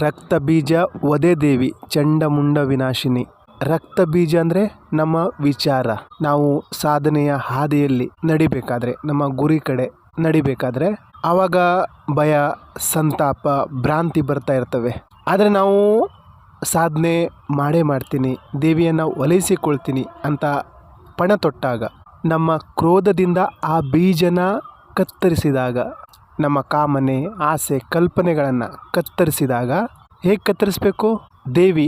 ರಕ್ತ ಬೀಜ ವದೆ ದೇವಿ ಚಂಡಮುಂಡ ವಿನಾಶಿನಿ. ರಕ್ತ ಬೀಜ ಅಂದರೆ ನಮ್ಮ ವಿಚಾರ. ನಾವು ಸಾಧನೆಯ ಹಾದಿಯಲ್ಲಿ ನಡಿಬೇಕಾದ್ರೆ, ನಮ್ಮ ಗುರಿ ಕಡೆ ನಡಿಬೇಕಾದ್ರೆ ಆವಾಗ ಭಯ, ಸಂತಾಪ, ಭ್ರಾಂತಿ ಬರ್ತಾ ಇರ್ತವೆ. ಆದರೆ ನಾವು ಸಾಧನೆ ಮಾಡೇ ಮಾಡ್ತೀನಿ, ದೇವಿಯನ್ನು ಒಲಿಸಿಕೊಳ್ತೀನಿ ಅಂತ ಪಣ ತೊಟ್ಟಾಗ, ನಮ್ಮ ಕ್ರೋಧದಿಂದ ಆ ಬೀಜನ ಕತ್ತರಿಸಿದಾಗ, ನಮ್ಮ ಕಾಮನೆ, ಆಸೆ, ಕಲ್ಪನೆಗಳನ್ನು ಕತ್ತರಿಸಿದಾಗ, ಹೇಗೆ ಕತ್ತರಿಸಬೇಕು? ದೇವಿ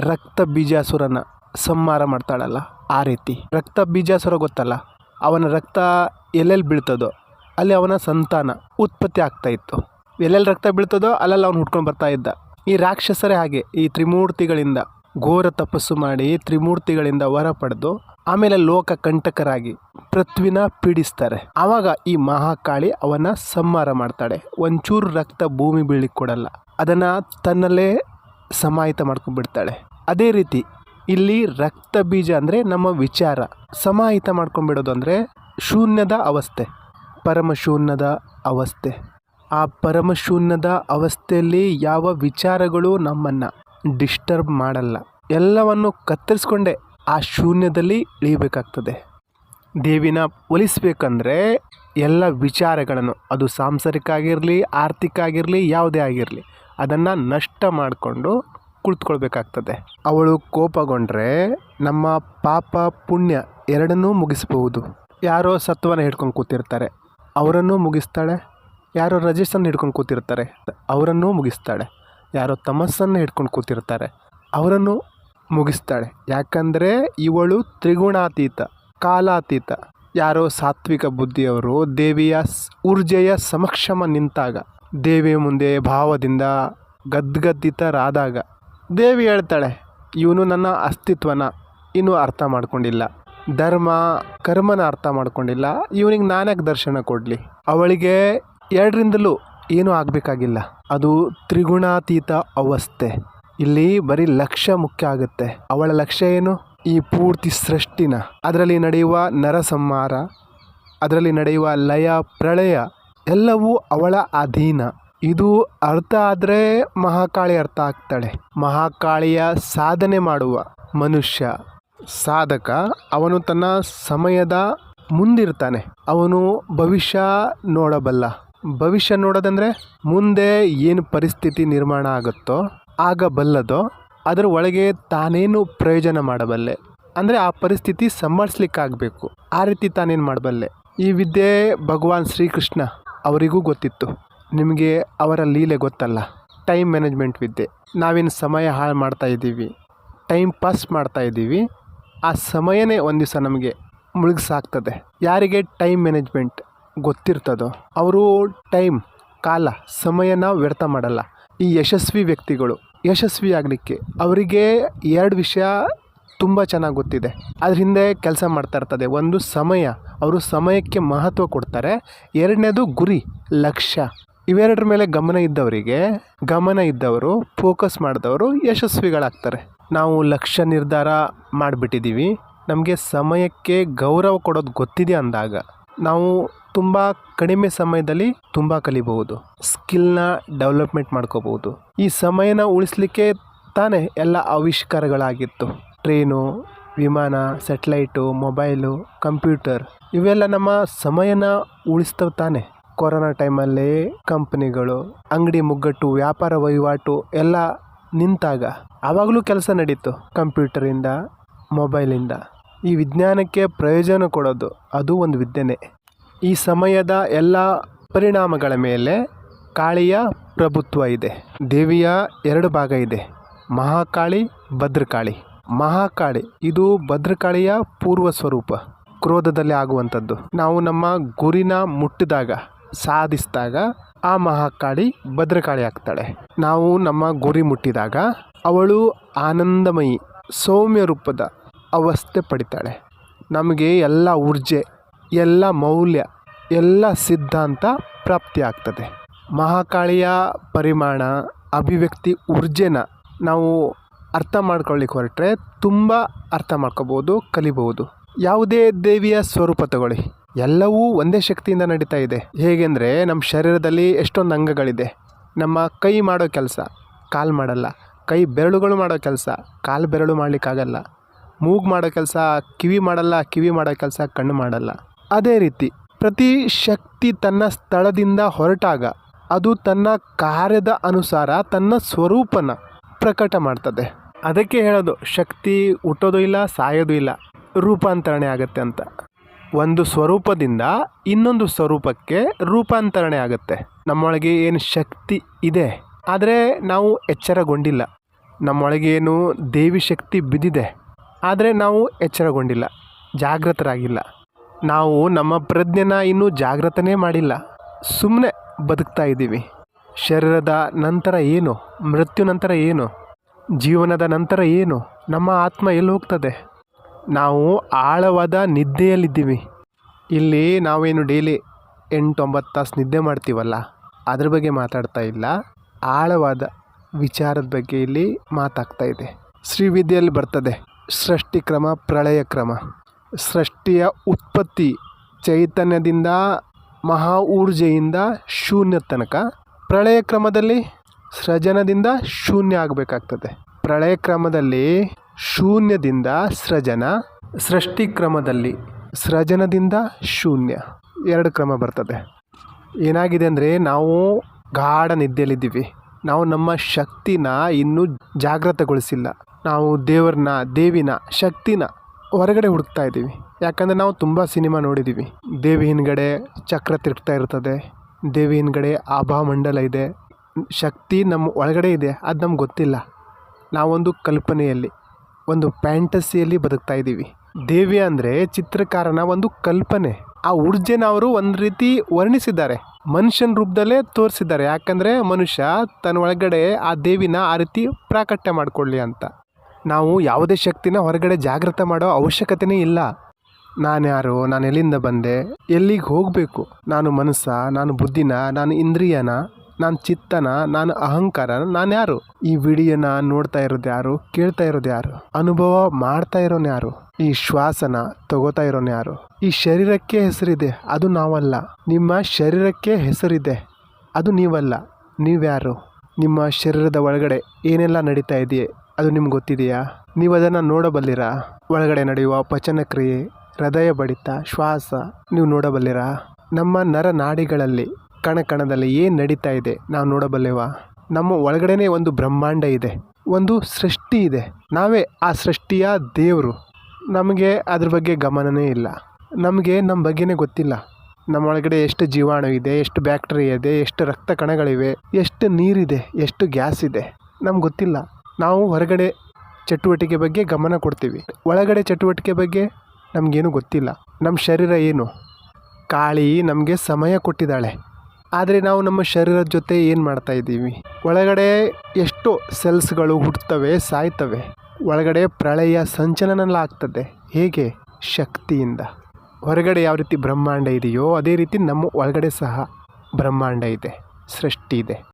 ರಕ್ತ ಬೀಜಾಸುರನ ಸಂಹಾರ ಮಾಡ್ತಾಳಲ್ಲ ಆ ರೀತಿ. ರಕ್ತ ಬೀಜಾಸುರ ಗೊತ್ತಲ್ಲ, ಅವನ ರಕ್ತ ಎಲ್ಲೆಲ್ಲಿ ಬೀಳ್ತದೋ ಅಲ್ಲಿ ಅವನ ಸಂತಾನ ಉತ್ಪತ್ತಿ ಆಗ್ತಾ ಇತ್ತು. ಎಲ್ಲೆಲ್ಲಿ ರಕ್ತ ಬೀಳ್ತದೋ ಅಲ್ಲೆಲ್ಲ ಅವನು ಹುಟ್ಕೊಂಡು ಬರ್ತಾ ಇದ್ದ. ಈ ರಾಕ್ಷಸರೇ ಹಾಗೆ, ಈ ತ್ರಿಮೂರ್ತಿಗಳಿಂದ ಘೋರ ತಪಸ್ಸು ಮಾಡಿ ತ್ರಿಮೂರ್ತಿಗಳಿಂದ ವರ ಪಡೆದು ಆಮೇಲೆ ಲೋಕ ಕಂಟಕರಾಗಿ ಪೃಥ್ವಿನ ಪೀಡಿಸ್ತಾರೆ. ಆವಾಗ ಈ ಮಹಾಕಾಳಿ ಅವನ ಸಂಹಾರ ಮಾಡ್ತಾಳೆ. ಒಂಚೂರು ರಕ್ತ ಭೂಮಿ ಬೀಳಿಕ್ಕೆ ಕೊಡಲ್ಲ, ಅದನ್ನು ತನ್ನಲ್ಲೇ ಸಮಾಹಿತ ಮಾಡ್ಕೊಂಡ್ಬಿಡ್ತಾಳೆ. ಅದೇ ರೀತಿ ಇಲ್ಲಿ ರಕ್ತ ಬೀಜ ಅಂದರೆ ನಮ್ಮ ವಿಚಾರ ಸಮಾಹಿತ ಮಾಡ್ಕೊಂಡ್ಬಿಡೋದು, ಅಂದರೆ ಶೂನ್ಯದ ಅವಸ್ಥೆ, ಪರಮಶೂನ್ಯದ ಅವಸ್ಥೆ. ಆ ಪರಮಶೂನ್ಯದ ಅವಸ್ಥೆಯಲ್ಲಿ ಯಾವ ವಿಚಾರಗಳು ನಮ್ಮನ್ನು ಡಿಸ್ಟರ್ಬ್ ಮಾಡಲ್ಲ, ಎಲ್ಲವನ್ನು ಕತ್ತರಿಸ್ಕೊಂಡೆ ಆ ಶೂನ್ಯದಲ್ಲಿ ಇಳಿಬೇಕಾಗ್ತದೆ. ದೇವಿನ ಒಲಿಸ್ಬೇಕಂದ್ರೆ ಎಲ್ಲ ವಿಚಾರಗಳನ್ನು, ಅದು ಸಾಂಸಾರಿಕ ಆಗಿರಲಿ, ಆರ್ಥಿಕ ಆಗಿರಲಿ, ಯಾವುದೇ ಆಗಿರಲಿ, ಅದನ್ನು ನಷ್ಟ ಮಾಡಿಕೊಂಡು ಕುಳಿತುಕೊಳ್ಬೇಕಾಗ್ತದೆ. ಅವಳು ಕೋಪಗೊಂಡ್ರೆ ನಮ್ಮ ಪಾಪ ಪುಣ್ಯ ಎರಡನ್ನೂ ಮುಗಿಸ್ಬಹುದು. ಯಾರೋ ಸತ್ವನ ಹಿಡ್ಕೊಂಡು ಕೂತಿರ್ತಾರೆ, ಅವರನ್ನೂ ಮುಗಿಸ್ತಾಳೆ. ಯಾರೋ ರಜಸ್ಸನ್ನು ಹಿಡ್ಕೊಂಡು ಕೂತಿರ್ತಾರೆ, ಅವರನ್ನೂ ಮುಗಿಸ್ತಾಳೆ. ಯಾರೋ ತಮಸ್ಸನ್ನು ಹಿಡ್ಕೊಂಡು ಕೂತಿರ್ತಾರೆ, ಅವರನ್ನು ಮುಗಿಸ್ತಾಳೆ. ಯಾಕಂದರೆ ಇವಳು ತ್ರಿಗುಣಾತೀತ, ಕಾಲಾತೀತ. ಯಾರೋ ಸಾತ್ವಿಕ ಬುದ್ಧಿಯವರು ದೇವಿಯ ಊರ್ಜೆಯ ಸಮಕ್ಷಮ ನಿಂತಾಗ, ದೇವಿಯ ಮುಂದೆ ಭಾವದಿಂದ ಗದ್ಗದಿತರಾದಾಗ ದೇವಿ ಹೇಳ್ತಾಳೆ, ಇವನು ನನ್ನ ಅಸ್ತಿತ್ವನ ಇನ್ನೂ ಅರ್ಥ ಮಾಡ್ಕೊಂಡಿಲ್ಲ, ಧರ್ಮ ಕರ್ಮನ ಅರ್ಥ ಮಾಡ್ಕೊಂಡಿಲ್ಲ, ಇವನಿಗೆ ನಾನ್ಯಾಕೆ ದರ್ಶನ ಕೊಡಲಿ. ಅವಳಿಗೆ ಎರಡರಿಂದಲೂ ಏನೂ ಆಗಬೇಕಾಗಿಲ್ಲ, ಅದು ತ್ರಿಗುಣಾತೀತ ಅವಸ್ಥೆ. ಇಲ್ಲಿ ಬರೀ ಲಕ್ಷ್ಯ ಮುಖ್ಯ ಆಗುತ್ತೆ. ಅವಳ ಲಕ್ಷ್ಯ ಏನು? ಈ ಪೂರ್ತಿ ಸೃಷ್ಟಿನ, ಅದರಲ್ಲಿ ನಡೆಯುವ ನರಸಂಹಾರ, ಅದರಲ್ಲಿ ನಡೆಯುವ ಲಯ ಪ್ರಳಯ ಎಲ್ಲವೂ ಅವಳ ಅಧೀನ. ಇದು ಅರ್ಥ ಆದರೆ ಮಹಾಕಾಳಿ ಅರ್ಥ ಆಗ್ತಾಳೆ. ಮಹಾಕಾಳಿಯ ಸಾಧನೆ ಮಾಡುವ ಮನುಷ್ಯ, ಸಾಧಕ, ಅವನು ತನ್ನ ಸಮಯದ ಮುಂದಿರ್ತಾನೆ. ಅವನು ಭವಿಷ್ಯ ನೋಡಬಲ್ಲ. ಭವಿಷ್ಯ ನೋಡೋದಂದರೆ ಮುಂದೆ ಏನು ಪರಿಸ್ಥಿತಿ ನಿರ್ಮಾಣ ಆಗುತ್ತೋ ಆಗಬಲ್ಲದೋ ಅದರ ಒಳಗೆ ತಾನೇನು ಪ್ರಯೋಜನ ಮಾಡಬಲ್ಲೆ, ಅಂದರೆ ಆ ಪರಿಸ್ಥಿತಿ ಸಂಭಾಳಿಸ್ಲಿಕ್ಕಾಗಬೇಕು, ಆ ರೀತಿ ತಾನೇನು ಮಾಡಬಲ್ಲೆ. ಈ ವಿದ್ಯೆ ಭಗವಾನ್ ಶ್ರೀಕೃಷ್ಣ ಅವರಿಗೂ ಗೊತ್ತಿತ್ತು. ನಿಮಗೆ ಅವರ ಲೀಲೆ ಗೊತ್ತಲ್ಲ, ಟೈಮ್ ಮ್ಯಾನೇಜ್ಮೆಂಟ್ ವಿದ್ಯೆ. ನಾವೇನು ಸಮಯ ಹಾಳು ಮಾಡ್ತಾ ಇದ್ದೀವಿ, ಟೈಮ್ ಪಾಸ್ ಮಾಡ್ತಾ ಇದ್ದೀವಿ, ಆ ಸಮಯನೇ ಒಂದು ದಿವಸ ನಮಗೆ ಮುಳುಗಿಸಾಕ್ತದೆ. ಯಾರಿಗೆ ಟೈಮ್ ಮ್ಯಾನೇಜ್ಮೆಂಟ್ ಗೊತ್ತಿರ್ತದೋ ಅವರು ಟೈಮ್, ಕಾಲ, ಸಮಯನ ವ್ಯರ್ಥ ಮಾಡಲ್ಲ. ಈ ಯಶಸ್ವಿ ವ್ಯಕ್ತಿಗಳು ಯಶಸ್ವಿ ಆಗಲಿಕ್ಕೆ ಅವರಿಗೆ ಎರಡು ವಿಷಯ ತುಂಬ ಚೆನ್ನಾಗಿ ಗೊತ್ತಿದೆ, ಅದ್ರ ಹಿಂದೆ ಕೆಲಸ ಮಾಡ್ತಾ ಇರ್ತದೆ. ಒಂದು ಸಮಯ, ಅವರು ಸಮಯಕ್ಕೆ ಮಹತ್ವ ಕೊಡ್ತಾರೆ. ಎರಡನೇದು ಗುರಿ, ಲಕ್ಷ್ಯ. ಇವೆರಡರ ಮೇಲೆ ಗಮನ ಇದ್ದವರು ಫೋಕಸ್ ಮಾಡಿದವರು ಯಶಸ್ವಿಗಳಾಗ್ತಾರೆ. ನಾವು ಲಕ್ಷ್ಯ ನಿರ್ಧಾರ ಮಾಡಿಬಿಟ್ಟಿದ್ದೀವಿ, ನಮಗೆ ಸಮಯಕ್ಕೆ ಗೌರವ ಕೊಡೋದು ಗೊತ್ತಿದೆ ಅಂದಾಗ ನಾವು ತುಂಬ ಕಡಿಮೆ ಸಮಯದಲ್ಲಿ ತುಂಬ ಕಲಿಬಹುದು, ಸ್ಕಿಲ್ನ ಡೆವಲಪ್ಮೆಂಟ್ ಮಾಡ್ಕೋಬಹುದು. ಈ ಸಮಯನ ಉಳಿಸ್ಲಿಕ್ಕೆ ತಾನೇ ಎಲ್ಲ ಆವಿಷ್ಕಾರಗಳಾಗಿತ್ತು. ಟ್ರೈನು, ವಿಮಾನ, ಸ್ಯಾಟಲೈಟು, ಮೊಬೈಲು, ಕಂಪ್ಯೂಟರ್, ಇವೆಲ್ಲ ನಮ್ಮ ಸಮಯನ ಉಳಿಸ್ತವೆ ತಾನೆ. ಕೊರೋನಾ ಟೈಮಲ್ಲಿ ಕಂಪ್ನಿಗಳು, ಅಂಗಡಿ ಮುಗ್ಗಟ್ಟು, ವ್ಯಾಪಾರ ವಹಿವಾಟು ಎಲ್ಲ ನಿಂತಾಗ ಆವಾಗಲೂ ಕೆಲಸ ನಡೀತು. ಕಂಪ್ಯೂಟರಿಂದ, ಮೊಬೈಲಿಂದ ಈ ವಿಜ್ಞಾನಕ್ಕೆ ಪ್ರಯೋಜನ ಕೊಡೋದು ಅದು ಒಂದು ವಿದ್ಯೆನೇ. ಈ ಸಮಯದ ಎಲ್ಲ ಪರಿಣಾಮಗಳ ಮೇಲೆ ಕಾಳಿಯ ಪ್ರಭುತ್ವ ಇದೆ. ದೇವಿಯ ಎರಡು ಭಾಗ ಇದೆ, ಮಹಾಕಾಳಿ, ಭದ್ರಕಾಳಿ. ಮಹಾಕಾಳಿ ಇದು ಭದ್ರಕಾಳಿಯ ಪೂರ್ವ ಸ್ವರೂಪ, ಕ್ರೋಧದಲ್ಲಿ ಆಗುವಂಥದ್ದು. ನಾವು ನಮ್ಮ ಗುರಿನ ಮುಟ್ಟಿದಾಗ, ಸಾಧಿಸಿದಾಗ ಆ ಮಹಾಕಾಳಿ ಭದ್ರಕಾಳಿ ಆಗ್ತಾಳೆ. ನಾವು ನಮ್ಮ ಗುರಿ ಮುಟ್ಟಿದಾಗ ಅವಳು ಆನಂದಮಯಿ, ಸೌಮ್ಯ ರೂಪದ ಅವಸ್ಥೆ ಪಡಿತಾಳೆ. ನಮಗೆ ಎಲ್ಲ ಊರ್ಜೆ, ಎಲ್ಲ ಮೌಲ್ಯ, ಎಲ್ಲ ಸಿದ್ಧಾಂತ ಪ್ರಾಪ್ತಿ ಆಗ್ತದೆ. ಮಹಾಕಾಳಿಯ ಪರಿಮಾಣ, ಅಭಿವ್ಯಕ್ತಿ, ಊರ್ಜೆನ ನಾವು ಅರ್ಥ ಮಾಡ್ಕೊಳ್ಳಿಕ್ಕೆ ಹೊರಟ್ರೆ ತುಂಬ ಅರ್ಥ ಮಾಡ್ಕೋಬೋದು, ಕಲಿಬಹುದು. ಯಾವುದೇ ದೇವಿಯ ಸ್ವರೂಪ ತಗೊಳ್ಳಿ, ಎಲ್ಲವೂ ಒಂದೇ ಶಕ್ತಿಯಿಂದ ನಡೀತಾ ಇದೆ. ಹೇಗೆಂದರೆ ನಮ್ಮ ಶರೀರದಲ್ಲಿ ಎಷ್ಟೊಂದು ಅಂಗಗಳಿದೆ. ನಮ್ಮ ಕೈ ಮಾಡೋ ಕೆಲಸ, ಕಾಲು ಮಾಡಲ್ಲ. ಕೈ ಬೆರಳುಗಳು ಮಾಡೋ ಕೆಲಸ ಕಾಲು ಬೆರಳು ಮಾಡಲಿಕ್ಕಾಗಲ್ಲ. ಮೂಗು ಮಾಡೋ ಕೆಲಸ ಕಿವಿ ಮಾಡಲ್ಲ, ಕಿವಿ ಮಾಡೋ ಕೆಲಸ ಕಣ್ಣು ಮಾಡಲ್ಲ. ಅದೇ ರೀತಿ ಪ್ರತಿ ಶಕ್ತಿ ತನ್ನ ಸ್ಥಳದಿಂದ ಹೊರಟಾಗ ಅದು ತನ್ನ ಕಾರ್ಯದ ಅನುಸಾರ ತನ್ನ ಸ್ವರೂಪನ ಪ್ರಕಟ ಮಾಡ್ತದೆ. ಅದಕ್ಕೆ ಹೇಳೋದು ಶಕ್ತಿ ಹುಟ್ಟೋದು ಇಲ್ಲ, ಸಾಯೋದು ಇಲ್ಲ, ರೂಪಾಂತರಣೆ ಆಗುತ್ತೆ ಅಂತ. ಒಂದು ಸ್ವರೂಪದಿಂದ ಇನ್ನೊಂದು ಸ್ವರೂಪಕ್ಕೆ ರೂಪಾಂತರಣೆ ಆಗುತ್ತೆ. ನಮ್ಮೊಳಗೆ ಏನು ಶಕ್ತಿ ಇದೆ, ಆದರೆ ನಾವು ಎಚ್ಚರಗೊಂಡಿಲ್ಲ. ನಮ್ಮೊಳಗೆ ಏನು ದೇವಿ ಶಕ್ತಿ ಬಿದ್ದಿದೆ, ಆದರೆ ನಾವು ಎಚ್ಚರಗೊಂಡಿಲ್ಲ, ಜಾಗೃತರಾಗಿಲ್ಲ. ನಾವು ನಮ್ಮ ಪ್ರಜ್ಞೆನ ಇನ್ನೂ ಜಾಗೃತನೇ ಮಾಡಿಲ್ಲ, ಸುಮ್ಮನೆ ಬದುಕ್ತಾ ಇದ್ದೀವಿ. ಶರೀರದ ನಂತರ ಏನು, ಮೃತ್ಯು ನಂತರ ಏನು, ಜೀವನದ ನಂತರ ಏನು, ನಮ್ಮ ಆತ್ಮ ಎಲ್ಲಿ ಹೋಗ್ತದೆ? ನಾವು ಆಳವಾದ ನಿದ್ದೆಯಲ್ಲಿದ್ದೀವಿ. ಇಲ್ಲಿ ನಾವೇನು ಡೈಲಿ 8-9 ತಾಸು ನಿದ್ದೆ ಮಾಡ್ತೀವಲ್ಲ, ಅದ್ರ ಬಗ್ಗೆ ಮಾತಾಡ್ತಾ ಇಲ್ಲ. ಆಳವಾದ ವಿಚಾರದ ಬಗ್ಗೆ ಇಲ್ಲಿ ಮಾತಾಗ್ತಾ ಇದೆ. ಶ್ರೀವಿದ್ಯೆಯಲ್ಲಿ ಬರ್ತದೆ ಸೃಷ್ಟಿ ಕ್ರಮ, ಪ್ರಳಯ ಕ್ರಮ. ಸೃಷ್ಟಿಯ ಉತ್ಪತ್ತಿ ಚೈತನ್ಯದಿಂದ, ಮಹಾ ಊರ್ಜೆಯಿಂದ ಶೂನ್ಯ ತನಕ. ಪ್ರಳಯ ಕ್ರಮದಲ್ಲಿ ಸೃಜನದಿಂದ ಶೂನ್ಯ ಆಗಬೇಕಾಗ್ತದೆ. ಪ್ರಳಯ ಕ್ರಮದಲ್ಲಿ ಶೂನ್ಯದಿಂದ ಸೃಜನ, ಸೃಷ್ಟಿ ಕ್ರಮದಲ್ಲಿ ಸೃಜನದಿಂದ ಶೂನ್ಯ, 2 ಕ್ರಮ ಬರ್ತದೆ. ಏನಾಗಿದೆ ಅಂದರೆ ನಾವು ಗಾಢ ನಿದ್ದೆಯಲ್ಲಿದ್ದೀವಿ. ನಾವು ನಮ್ಮ ಶಕ್ತಿನ ಇನ್ನೂ ಜಾಗೃತಗೊಳಿಸಿಲ್ಲ. ನಾವು ದೇವಿನ ಶಕ್ತಿನ ಹೊರಗಡೆ ಹುಡುಕ್ತಾ ಇದ್ದೀವಿ. ಯಾಕಂದರೆ ನಾವು ತುಂಬ ಸಿನಿಮಾ ನೋಡಿದ್ದೀವಿ. ದೇವಿ ಹಿಂದ್ಗಡೆ ಚಕ್ರ ತಿರುಗ್ತಾ ಇರ್ತದೆ, ದೇವಿ ಹಿಂದ್ಗಡೆ ಆಭಾಮಂಡಲ ಇದೆ, ಶಕ್ತಿ ನಮ್ಮ ಒಳಗಡೆ ಇದೆ, ಅದು ನಮ್ಗೆ ಗೊತ್ತಿಲ್ಲ. ನಾವೊಂದು ಕಲ್ಪನೆಯಲ್ಲಿ, ಒಂದು ಫ್ಯಾಂಟಸಿಯಲ್ಲಿ ಬದುಕ್ತಾ ಇದ್ದೀವಿ. ದೇವಿ ಅಂದರೆ ಚಿತ್ರಕಾರನ ಒಂದು ಕಲ್ಪನೆ. ಆ ಊರ್ಜೆನ ಅವರು ಒಂದು ರೀತಿ ವರ್ಣಿಸಿದ್ದಾರೆ, ಮನುಷ್ಯನ ರೂಪದಲ್ಲೇ ತೋರಿಸಿದ್ದಾರೆ. ಯಾಕಂದರೆ ಮನುಷ್ಯ ತನ್ನ ಒಳಗಡೆ ಆ ದೇವಿನ ಆ ರೀತಿ ಪ್ರಾಕಟ್ಯ ಮಾಡಿಕೊಳ್ಳಿ ಅಂತ. ನಾವು ಯಾವುದೇ ಶಕ್ತಿನ ಹೊರಗಡೆ ಜಾಗೃತ ಮಾಡೋ ಅವಶ್ಯಕತೆಯೇ ಇಲ್ಲ. ನಾನು ಯಾರು, ನಾನು ಎಲ್ಲಿಂದ ಬಂದೆ, ಎಲ್ಲಿಗೆ ಹೋಗಬೇಕು, ನಾನು ಮನಸ್ಸ, ನಾನು ಬುದ್ಧಿನ, ನಾನು ಇಂದ್ರಿಯನ, ನಾನು ಚಿತ್ತನ, ನಾನು ಅಹಂಕಾರ, ನಾನು ಯಾರು? ಈ ವಿಡಿಯೋನ ನೋಡ್ತಾ ಇರೋದು ಯಾರು, ಕೇಳ್ತಾ ಇರೋದು ಯಾರು, ಅನುಭವ ಮಾಡ್ತಾ ಇರೋನು ಯಾರು, ಈ ಶ್ವಾಸನ ತಗೋತಾ ಇರೋನು ಯಾರು? ಈ ಶರೀರಕ್ಕೆ ಹೆಸರಿದೆ, ಅದು ನಾವಲ್ಲ. ನಿಮ್ಮ ಶರೀರಕ್ಕೆ ಹೆಸರಿದೆ, ಅದು ನೀವಲ್ಲ. ನೀವ್ಯಾರು? ನಿಮ್ಮ ಶರೀರದ ಒಳಗಡೆ ಏನೆಲ್ಲ ನಡೀತಾ ಇದೆಯೇ ಅದು ನಿಮ್ಗೆ ಗೊತ್ತಿದೆಯಾ? ನೀವು ಅದನ್ನು ನೋಡಬಲ್ಲಿರಾ? ಒಳಗಡೆ ನಡೆಯುವ ಪಚನಕ್ರಿಯೆ, ಹೃದಯ ಬಡಿತ, ಶ್ವಾಸ ನೀವು ನೋಡಬಲ್ಲಿರಾ? ನಮ್ಮ ನರನಾಡಿಗಳಲ್ಲಿ, ಕಣಕಣದಲ್ಲಿ ಏನು ನಡೀತಾ ಇದೆ ನಾವು ನೋಡಬಲ್ಲೆವಾ? ನಮ್ಮ ಒಳಗಡೆನೇ ಒಂದು ಬ್ರಹ್ಮಾಂಡ ಇದೆ, ಒಂದು ಸೃಷ್ಟಿ ಇದೆ. ನಾವೇ ಆ ಸೃಷ್ಟಿಯ ದೇವರು. ನಮಗೆ ಅದ್ರ ಬಗ್ಗೆ ಗಮನವೇ ಇಲ್ಲ. ನಮಗೆ ನಮ್ಮ ಬಗ್ಗೆನೇ ಗೊತ್ತಿಲ್ಲ. ನಮ್ಮ ಒಳಗಡೆ ಎಷ್ಟು ಜೀವಾಣು ಇದೆ, ಎಷ್ಟು ಬ್ಯಾಕ್ಟೀರಿಯಾ ಇದೆ, ಎಷ್ಟು ರಕ್ತ ಕಣಗಳಿವೆ, ಎಷ್ಟು ನೀರಿದೆ, ಎಷ್ಟು ಗ್ಯಾಸ್ ಇದೆ, ನಮ್ಗೆ ಗೊತ್ತಿಲ್ಲ. ನಾವು ಹೊರಗಡೆ ಚಟುವಟಿಕೆ ಬಗ್ಗೆ ಗಮನ ಕೊಡ್ತೀವಿ, ಒಳಗಡೆ ಚಟುವಟಿಕೆ ಬಗ್ಗೆ ನಮಗೇನು ಗೊತ್ತಿಲ್ಲ. ನಮ್ಮ ಶರೀರ ಏನು? ಕಾಳಿ ನಮಗೆ ಸಮಯ ಕೊಟ್ಟಿದ್ದಾಳೆ, ಆದರೆ ನಾವು ನಮ್ಮ ಶರೀರದ ಜೊತೆ ಏನು ಮಾಡ್ತಾ ಇದ್ದೀವಿ? ಒಳಗಡೆ ಎಷ್ಟು ಸೆಲ್ಸ್ಗಳು ಹುಟ್ಟುತ್ತವೆ, ಸಾಯ್ತವೆ. ಒಳಗಡೆ ಪ್ರಳಯ ಸಂಚಲನ ಆಗ್ತದೆ. ಹೇಗೆ? ಶಕ್ತಿಯಿಂದ. ಹೊರಗಡೆ ಯಾವ ರೀತಿ ಬ್ರಹ್ಮಾಂಡ ಇದೆಯೋ ಅದೇ ರೀತಿ ನಮ್ಮ ಒಳಗಡೆ ಸಹ ಬ್ರಹ್ಮಾಂಡ ಇದೆ, ಸೃಷ್ಟಿ ಇದೆ.